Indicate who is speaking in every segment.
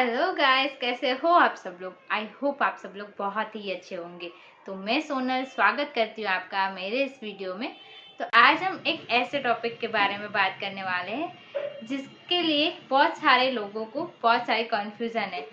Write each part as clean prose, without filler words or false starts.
Speaker 1: Hello guys, कैसे हो आप सब लोग। आई होप आप सब लोग बहुत ही अच्छे होंगे। तो मैं सोनल स्वागत करती हूँ आपका मेरे इस वीडियो में। तो आज हम एक ऐसे टॉपिक के बारे में बात करने वाले हैं जिसके लिए बहुत सारे लोगों को बहुत सारी कन्फ्यूज़न है।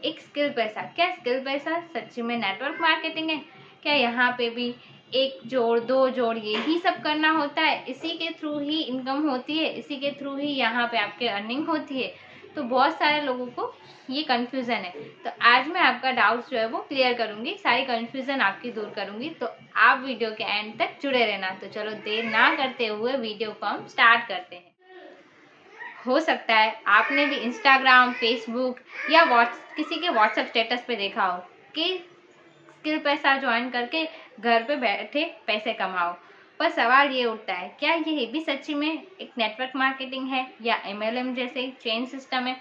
Speaker 1: एक स्किल पैसा, क्या स्किल पैसा सच्ची में नेटवर्क मार्केटिंग है? क्या यहाँ पे भी एक जोड़ दो जोड़ यही सब करना होता है? इसी के थ्रू ही इनकम होती है, इसी के थ्रू ही यहाँ पे आपके अर्निंग होती है? तो बहुत सारे लोगों को ये कन्फ्यूज़न है। तो आज मैं आपका डाउट्स जो है वो क्लियर करूँगी, सारी कन्फ्यूज़न आपकी दूर करूँगी। तो आप वीडियो के एंड तक जुड़े रहना। तो चलो देर ना करते हुए वीडियो को हम स्टार्ट करते हैं। हो सकता है आपने भी इंस्टाग्राम, फेसबुक या किसी के व्हाट्सएप स्टेटस पे देखा हो कि स्किल पैसा ज्वाइन करके घर पे बैठे पैसे कमाओ। पर सवाल ये उठता है, क्या ये भी सच्ची में एक नेटवर्क मार्केटिंग है या MLM जैसे चेन सिस्टम है?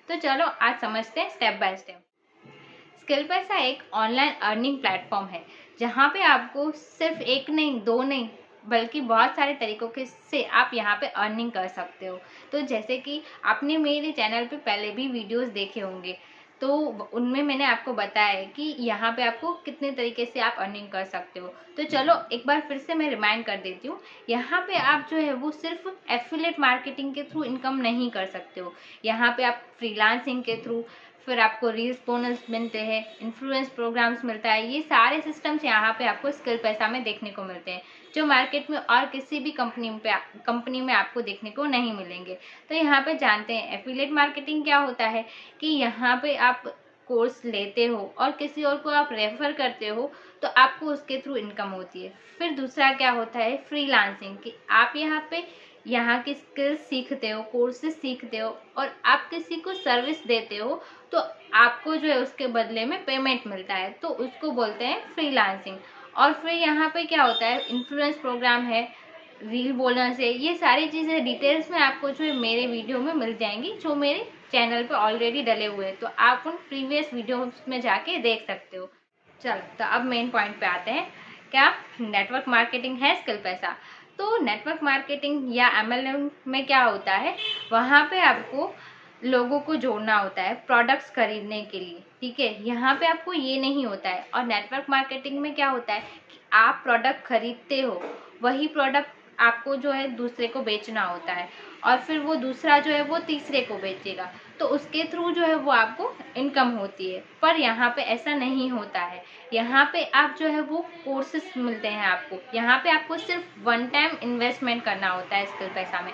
Speaker 1: तो चलो आज समझते हैं स्टेप बाय स्टेप। स्किल पैसा एक ऑनलाइन अर्निंग प्लेटफॉर्म है जहाँ पे आपको सिर्फ एक नहीं, दो नहीं, बल्कि बहुत सारे तरीकों के से आप यहाँ पे अर्निंग कर सकते हो। तो जैसे कि आपने मेरे चैनल पे पहले भी वीडियोस देखे होंगे, तो उनमें मैंने आपको बताया है कि यहाँ पे आपको कितने तरीके से आप अर्निंग कर सकते हो। तो चलो एक बार फिर से मैं रिमाइंड कर देती हूँ। यहाँ पे आप जो है वो सिर्फ एफिलिएट मार्केटिंग के थ्रू इनकम नहीं कर सकते हो। यहाँ पे आप फ्रीलांसिंग के थ्रू, फिर आपको रील्स बोनस मिलते हैं, इन्फ्लुएंस प्रोग्राम्स मिलता है। ये सारे सिस्टम्स यहाँ पे आपको स्किल पैसा में देखने को मिलते हैं, जो मार्केट में और किसी भी कंपनी में आपको देखने को नहीं मिलेंगे। तो यहाँ पे जानते हैं एफिलिएट मार्केटिंग क्या होता है कि यहाँ पे आप कोर्स लेते हो और किसी और को आप रेफर करते हो तो आपको उसके थ्रू इनकम होती है। फिर दूसरा क्या होता है फ्रीलांसिंग, कि आप यहाँ की स्किल्स सीखते हो, कोर्सेज सीखते हो और आप किसी को सर्विस देते हो, तो आपको जो है उसके बदले में पेमेंट मिलता है, तो उसको बोलते हैं फ्रीलांसिंग। और फिर यहाँ पे क्या होता है इन्फ्लुएंस प्रोग्राम है, रील बोनस है। ये सारी चीज़ें डिटेल्स में आपको जो है मेरे वीडियो में मिल जाएंगी, जो मेरे चैनल पे ऑलरेडी डले हुए हैं, तो आप उन प्रीवियस वीडियोस में जाके देख सकते हो। चल, तो अब मेन पॉइंट पे आते हैं। क्या नेटवर्क मार्केटिंग है स्किल पैसा? तो नेटवर्क मार्केटिंग या MLM में क्या होता है, वहाँ पे आपको लोगों को जोड़ना होता है प्रोडक्ट्स खरीदने के लिए, ठीक है। यहाँ पे आपको ये नहीं होता है। और नेटवर्क मार्केटिंग में क्या होता है कि आप प्रोडक्ट खरीदते हो, वही प्रोडक्ट आपको जो है दूसरे को बेचना होता है, और फिर वो दूसरा जो है वो तीसरे को बेचेगा, तो उसके थ्रू जो है वो आपको इनकम होती है। पर यहाँ पे ऐसा नहीं होता है। यहाँ पे आप जो है वो कोर्सेस मिलते हैं आपको। यहाँ पे आपको सिर्फ वन टाइम इन्वेस्टमेंट करना होता है स्किल पैसा में,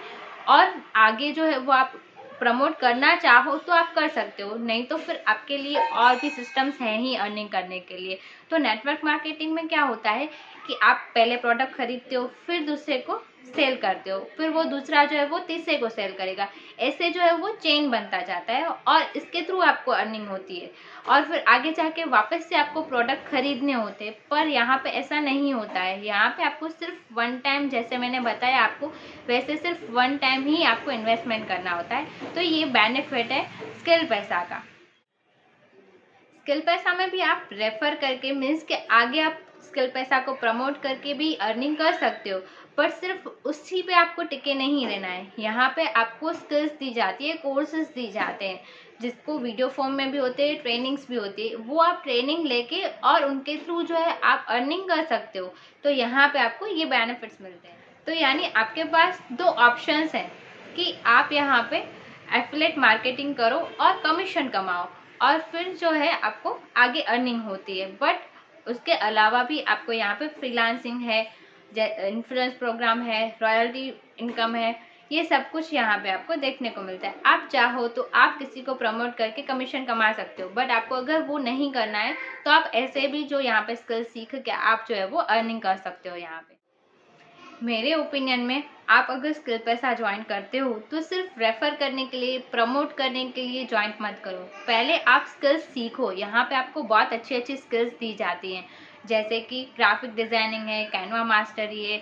Speaker 1: और आगे जो है वो आप प्रमोट करना चाहो तो आप कर सकते हो, नहीं तो फिर आपके लिए और भी सिस्टम्स हैं ही अर्निंग करने के लिए। तो नेटवर्क मार्केटिंग में क्या होता है कि आप पहले प्रोडक्ट खरीदते हो, फिर दूसरे को सेल करते हो, फिर वो दूसरा जो है वो तीसरे को सेल करेगा। ऐसे जो है वो चेन बनता जाता है और इसके थ्रू आपको अर्निंग होती है, और फिर आगे जाके वापस से आपको प्रोडक्ट खरीदने होते हैं। पर यहाँ पे ऐसा नहीं होता है। यहाँ पे आपको सिर्फ वन टाइम, जैसे मैंने बताया आपको, वैसे सिर्फ वन टाइम ही आपको इन्वेस्टमेंट करना होता है। तो ये बेनिफिट है स्किल पैसा का। स्किल पैसा में भी आप रेफर करके, मीन्स के आगे आप स्किल पैसा को प्रमोट करके भी अर्निंग कर सकते हो, पर सिर्फ उसी पे आपको टिके नहीं रहना है। यहाँ पे आपको स्किल्स दी जाती है, कोर्सेज दी जाते हैं, जिसको वीडियो फॉर्म में भी होते हैं, ट्रेनिंग्स भी होती है। वो आप ट्रेनिंग लेके और उनके थ्रू जो है आप अर्निंग कर सकते हो। तो यहाँ पे आपको ये बेनिफिट्स मिलते हैं। तो यानी आपके पास दो ऑप्शंस हैं कि आप यहाँ पे एफिलिएट मार्केटिंग करो और कमीशन कमाओ, और फिर जो है आपको आगे अर्निंग होती है। बट उसके अलावा भी आपको यहाँ पे फ्रीलांसिंग है, इन्फ्लुएंस प्रोग्राम है, रॉयल्टी इनकम है, ये सब कुछ यहाँ पे आपको देखने को मिलता है। आप चाहो तो आप किसी को प्रमोट करके कमीशन कमा सकते हो, बट आपको अगर वो नहीं करना है तो आप ऐसे भी जो यहाँ पे स्किल सीख के आप जो है वो अर्निंग कर सकते हो। यहाँ पे मेरे ओपिनियन में आप अगर स्किल पैसा ज्वाइन करते हो तो सिर्फ रेफर करने के लिए, प्रमोट करने के लिए ज्वाइन मत करो। पहले आप स्किल्स सीखो। यहाँ पे आपको बहुत अच्छी अच्छी स्किल्स दी जाती हैं, जैसे कि ग्राफिक डिज़ाइनिंग है, कैनवा मास्टरी है,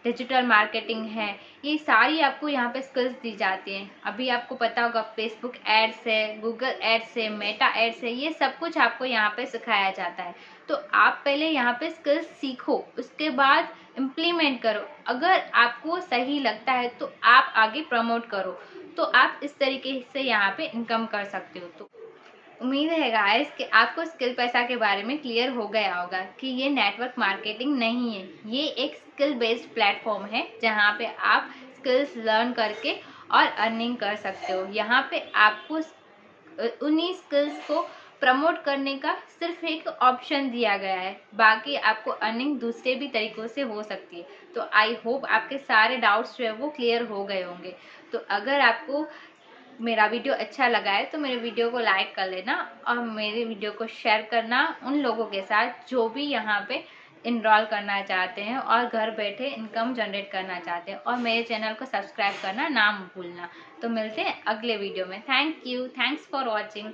Speaker 1: डिजिटल मार्केटिंग है। ये सारी आपको यहाँ पे स्किल्स दी जाती हैं। अभी आपको पता होगा फेसबुक एड्स है, गूगल एड्स है, मेटा एड्स है, ये सब कुछ आपको यहाँ पे सिखाया जाता है। तो आप पहले यहाँ पे स्किल्स सीखो, उसके बाद इम्प्लीमेंट करो। अगर आपको सही लगता है तो आप आगे प्रमोट करो। तो आप इस तरीके से यहाँ पे इनकम कर सकते हो। तो उम्मीद है गाइस कि आपको स्किल पैसा के बारे में क्लियर हो गया होगा कि ये नेटवर्क मार्केटिंग नहीं है, ये एक स्किल बेस्ड प्लेटफॉर्म है जहाँ पे आप स्किल्स लर्न करके और अर्निंग कर सकते हो। यहाँ पे आपको उन्हीं स्किल्स को प्रमोट करने का सिर्फ एक ऑप्शन दिया गया है, बाकी आपको अर्निंग दूसरे भी तरीकों से हो सकती है। तो आई होप आपके सारे डाउट्स जो है वो क्लियर हो गए होंगे। तो अगर आपको मेरा वीडियो अच्छा लगा है तो मेरे वीडियो को लाइक कर लेना और मेरे वीडियो को शेयर करना उन लोगों के साथ जो भी यहाँ पे इनरोल करना चाहते हैं और घर बैठे इनकम जनरेट करना चाहते हैं, और मेरे चैनल को सब्सक्राइब करना ना भूलना। तो मिलते हैं अगले वीडियो में। Thank you, thanks for watching.